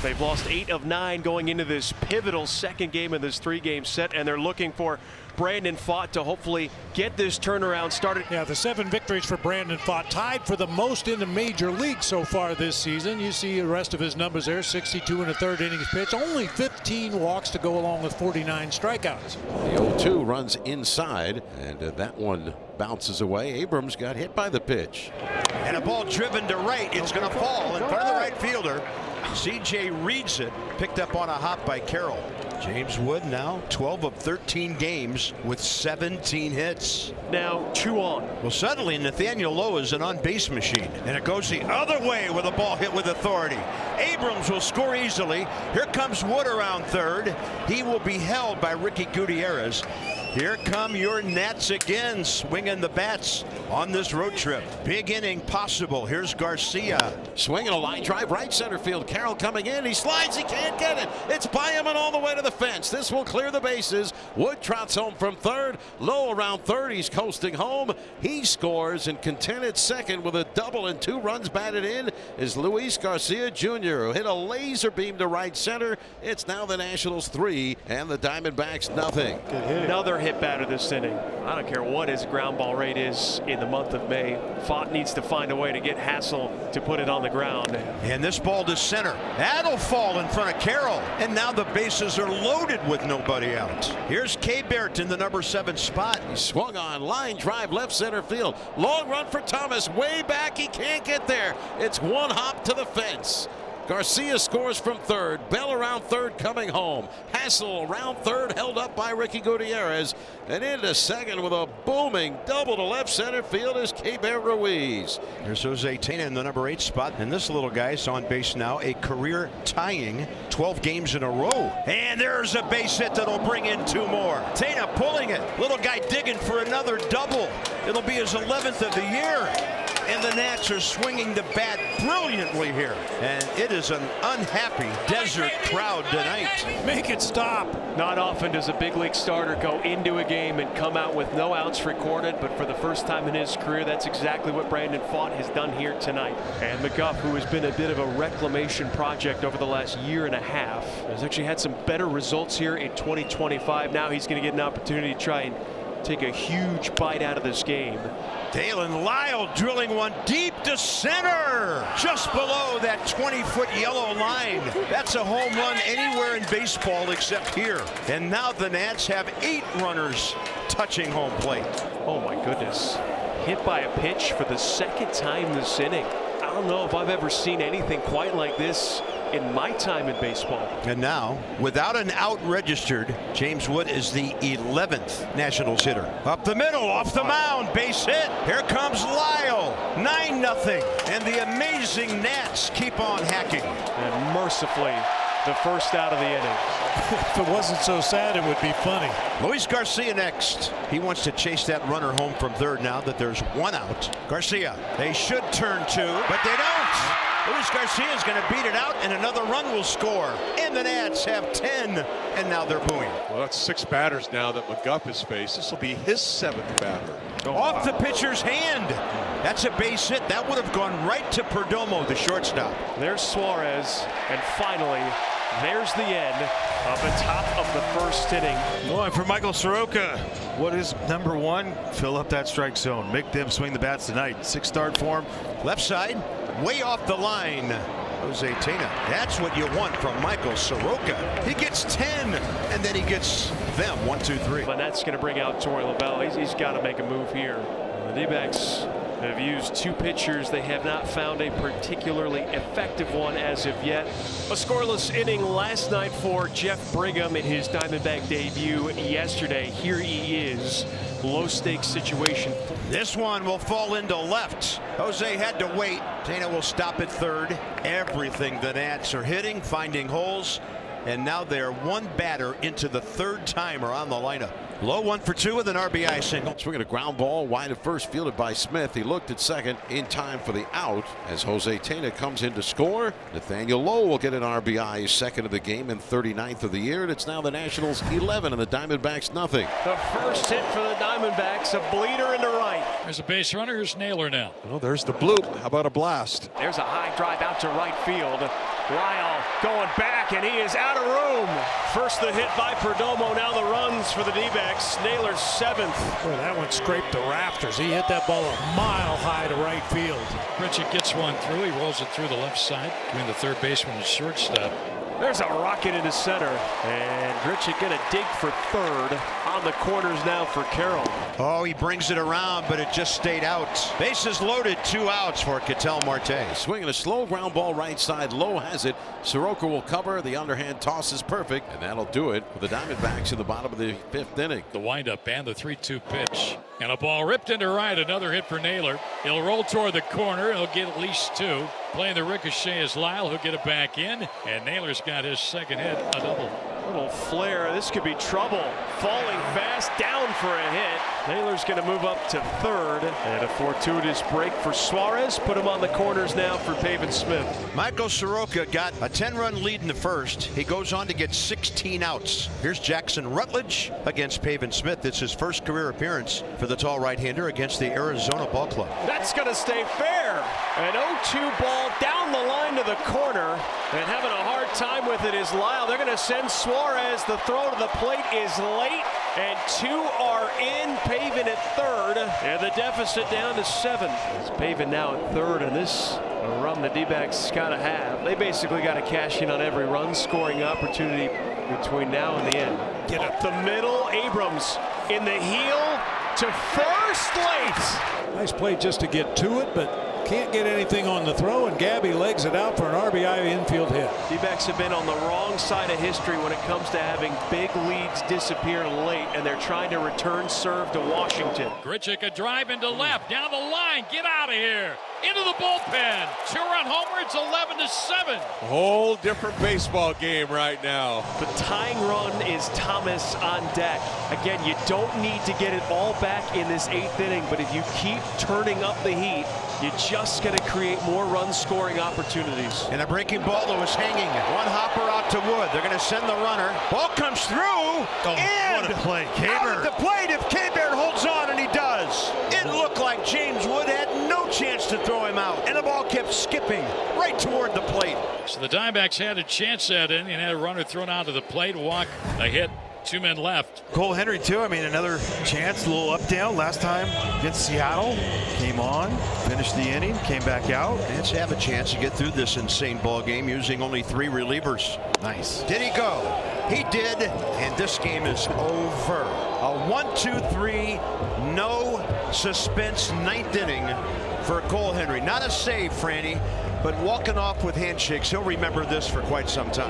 They've lost 8 of 9 going into this pivotal second game of this 3-game set, and they're looking for Brandon Pfaadt to hopefully get this turnaround started. Yeah, the 7 victories for Brandon Pfaadt, tied for the most in the major league so far this season. You see the rest of his numbers there, 62 in the 3rd innings pitch, only 15 walks to go along with 49 strikeouts. The 0-2 runs inside, and that one bounces away. Abrams got hit by the pitch. And a ball driven to right. It's going to fall in front of the right fielder. CJ reads it, picked up on a hop by Carroll. James Wood now 12 of 13 games with 17 hits. Now 2 on. Well, suddenly Nathaniel Lowe is an on-base machine, and it goes the other way with a ball hit with authority. Abrams will score easily. Here comes Wood around third. He will be held by Ricky Gutierrez. Here come your Nats again, swinging the bats on this road trip. Big inning possible. Here's Garcia. Swinging a line drive right center field. Carroll coming in. He slides. He can't get it. It's by him and all the way to the fence. This will clear the bases. Wood trots home from third. Low around third. He's coasting home. He scores and contented second with a double and 2 runs batted in is Luis Garcia Jr., who hit a laser beam to right center. It's now the Nationals 3 and the Diamondbacks nothing. Another hit batter this inning. I don't care what his ground ball rate is in the month of May. Pfaadt needs to find a way to get Hassel to put it on the ground. And this ball to center. That'll fall in front of Carroll. And now the bases are loaded with nobody out. Here's K-Bert in the number 7 spot. He swung on, line drive left center field. Long run for Thomas. Way back. He can't get there. It's 1 hop to the fence. Garcia scores from third. Bell around third coming home. Hassel around third, held up by Ricky Gutierrez. And into second with a booming double to left center field is K-Bert Ruiz. Here's Jose Tena in the number 8 spot. And this little guy is on base now, a career tying 12 games in a row. And there's a base hit that'll bring in 2 more. Tena pulling it. Little guy digging for another double. It'll be his 11th of the year. And the Nats are swinging the bat brilliantly here. And it is an unhappy desert crowd tonight. Make it stop. Not often does a big league starter go into a game and come out with no outs recorded, but for the first time in his career, that's exactly what Brandon Pfaadt has done here tonight. And McGough, who has been a bit of a reclamation project over the last year and a half, has actually had some better results here in 2025. Now he's going to get an opportunity to try and take a huge bite out of this game. Dalen Lyle drilling one deep to center, just below that 20-foot yellow line. That's a home run anywhere in baseball except here. And now the Nats have 8 runners touching home plate. Oh my goodness. Hit by a pitch for the 2nd time this inning. I don't know if I've ever seen anything quite like this in my time in baseball. And now, without an out registered, James Wood is the 11th Nationals hitter. Up the middle, off the mound, base hit. Here comes Lyle, 9-0. And the amazing Nats keep on hacking. And mercifully, the first out of the inning. If it wasn't so sad, it would be funny. Luis Garcia next. He wants to chase that runner home from third now that there's 1 out. Garcia, they should turn 2, but they don't. Luis Garcia is going to beat it out, and another run will score. And the Nats have 10, and now they're booing. Well, that's 6 batters now that McGough has faced. This will be his 7th batter. Off the pitcher's hand. That's a base hit. That would have gone right to Perdomo, the shortstop. There's Suarez, and finally, there's the end of the top of the 1st inning. Boy, for Michael Siroka, what is number 1? Fill up that strike zone. Make them swing the bats tonight. 6 start for him. Left side, way off the line. Jose Tena. That's what you want from Michael Siroka. He gets 10, and then he gets them 1, 2, 3. And that's going to bring out Torey Lavelle. He's got to make a move here. The D-backs have used 2 pitchers. They have not found a particularly effective one as of yet. A scoreless inning last night for Jeff Brigham in his Diamondback debut yesterday. Here he is. Low stakes situation. This one will fall into left. Jose had to wait. Tena will stop at third. Everything the Nats are hitting, finding holes. And now they're 1 batter into the 3rd timer on the lineup. Low 1 for 2 with an RBI single. Swinging a ground ball wide at first, fielded by Smith. He looked at second in time for the out as Jose Tena comes in to score. Nathaniel Lowe will get an RBI, 2nd of the game and 39th of the year. And it's now the Nationals 11 and the Diamondbacks nothing. The first hit for the Diamondbacks, a bleeder into right. There's a base runner. Here's Naylor now. Oh, there's the bloop. How about a blast? There's a high drive out to right field. Lyle going back, and he is out of room. First the hit by Perdomo, now the runs for the D-backs. Naylor's 7th. Boy, that one scraped the rafters. He hit that ball a mile high to right field. Grichuk gets one through. He rolls it through the left side between the third baseman and shortstop. There's a rocket into center, and Grichuk gonna dig for third. On the corners now for Carroll. Oh, he brings it around, but it just stayed out. Bases loaded, 2 outs for Ketel Marte. Swinging a slow ground ball right side. Low has it. Siroka will cover. The underhand toss is perfect, and that'll do it for the Diamondbacks in the bottom of the 5th inning. The windup and the 3-2 pitch. And a ball ripped into right. Another hit for Naylor. He'll roll toward the corner. He'll get at least 2. Playing the ricochet is Lyle, who'll get it back in. And Naylor's got his second hit, a double. Little flare. This could be trouble. Falling fast, down for a hit. Naylor's going to move up to third. And a fortuitous break for Suarez. Put him on the corners now for Pavin Smith. Michael Siroka got a 10-run lead in the first. He goes on to get 16 outs. Here's Jackson Rutledge against Pavin Smith. It's his first career appearance for the tall right-hander against the Arizona Ball Club. That's going to stay fair. An 0-2 ball down the line to the corner. And having a hard time with it is Lyle. They're going to send Suarez. The throw to the plate is late. And 2 are in. Pavin at third. And the deficit down to 7. It's Pavin now at third. And this a run the D-backs got to have. They basically got to cash in on every run scoring opportunity between now and the end. Get up the middle. Abrams in the heel to first late. Nice play just to get to it, but can't get anything on the throw, and Gabby legs it out for an RBI infield hit. D-backs have been on the wrong side of history when it comes to having big leads disappear late, and they're trying to return serve to Washington. Grichuk a drive into left, down the line, get out of here. Into the bullpen. 2-run homer. It's 11-7. A whole different baseball game right now. The tying run is Thomas on deck. Again, you don't need to get it all back in this 8th inning, but if you keep turning up the heat, you're just going to create more run scoring opportunities. And a breaking ball that was hanging. One hopper out to Wood. They're going to send the runner. Ball comes through. And what a play. Out at the plate if K-Bear holds on, and he does. It looked like James Wood had no chance to throw him out. And the ball kept skipping right toward the plate. So the Diamondbacks had a chance at it and had a runner thrown out to the plate. Walk, a hit. 2 men left. Cole Henry too. I mean, another chance, a little up down. Last time against Seattle, came on, finished the inning, came back out. Let's have a chance to get through this insane ball game using only 3 relievers. Nice. Did he go? He did, and this game is over. A 1-2-3, no suspense 9th inning for Cole Henry. Not a save, Franny, but walking off with handshakes. He'll remember this for quite some time.